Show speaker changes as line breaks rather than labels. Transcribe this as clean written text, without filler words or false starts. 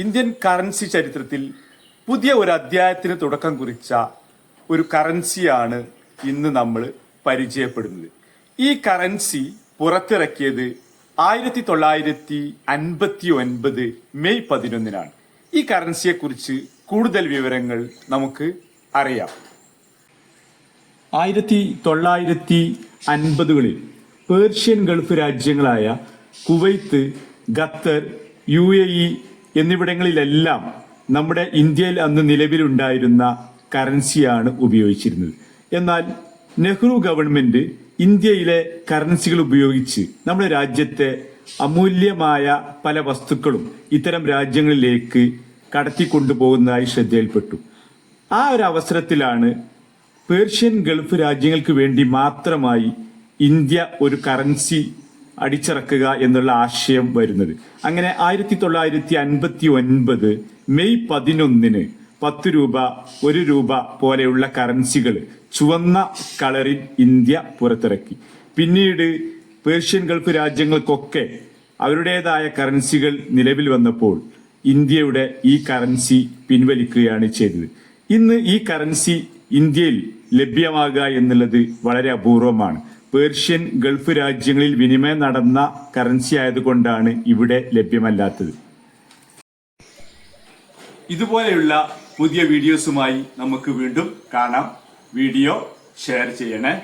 Indian currency ചരിത്രത്തിൽ പുതിയ ഒരു അധ്യായത്തിന് തുടക്കം കുറിച്ച ഒരു കറൻസിയാണ് ഇന്ന് നമ്മൾ പരിചയപ്പെടുന്നത്. ഈ കറൻസി പുറത്തിറക്കിയത് 1959 മെയ് 11-നാണ്. ഈ കറൻസിയെ കുറിച്ച് കൂടുതൽ വിവരങ്ങൾ നമുക്ക് അറിയാം. 1950-കളിൽ പേർഷ്യൻ ഗൾഫ് രാജ്യങ്ങളായ കുവൈത്ത്, ഖത്തർ, UAE എന്നിവിടങ്ങളിലെല്ലാം നമ്മുടെ ഇന്ത്യയിൽ അന്ന് നിലവിലുണ്ടായിരുന്ന കറൻസിയാണ് ഉപയോഗിച്ചിരുന്നത്. എന്നാൽ നെഹ്റു ഗവൺമെന്റ് ഇന്ത്യയിലെ കറൻസികൾ ഉപയോഗിച്ച് നമ്മുടെ രാജ്യത്തെ അമൂല്യമായ പല വസ്തുക്കളും ഇത്തരം രാജ്യങ്ങളിലേക്ക് കടത്തിക്കൊണ്ടുപോകുന്നതായി ശ്രദ്ധയിൽപ്പെട്ടു. ആ ഒരു അവസരത്തിലാണ് പേർഷ്യൻ ഗൾഫ് രാജ്യങ്ങൾക്ക് വേണ്ടി മാത്രമായി ഇന്ത്യ ഒരു കറൻസി അടിച്ചിറക്കുക എന്നുള്ള ആശയം വരുന്നത്. അങ്ങനെ 1959 മെയ് 11-ന് 10 രൂപ, 1 രൂപ പോലെയുള്ള കറൻസികൾ ചുവന്ന കളറിൽ ഇന്ത്യ പുറത്തിറക്കി. പിന്നീട് പേർഷ്യൻ ഗൾഫ് രാജ്യങ്ങൾക്കൊക്കെ അവരുടേതായ കറൻസികൾ നിലവിൽ വന്നപ്പോൾ ഇന്ത്യയുടെ ഈ കറൻസി പിൻവലിക്കുകയാണ് ചെയ്തത്. ഇന്ന് ഈ കറൻസി ഇന്ത്യയിൽ ലഭ്യമാകുക എന്നുള്ളത് വളരെ അപൂർവമാണ്. പേർഷ്യൻ ഗൾഫ് രാജ്യങ്ങളിൽ വിനിമയം നടന്ന കറൻസി ആയതുകൊണ്ടാണ് ഇവിടെ ലഭ്യമല്ലാത്തത്. ഇതുപോലെയുള്ള പുതിയ വീഡിയോസുമായി നമുക്ക് വീണ്ടും കാണാം. വീഡിയോ ഷെയർ ചെയ്യണേ.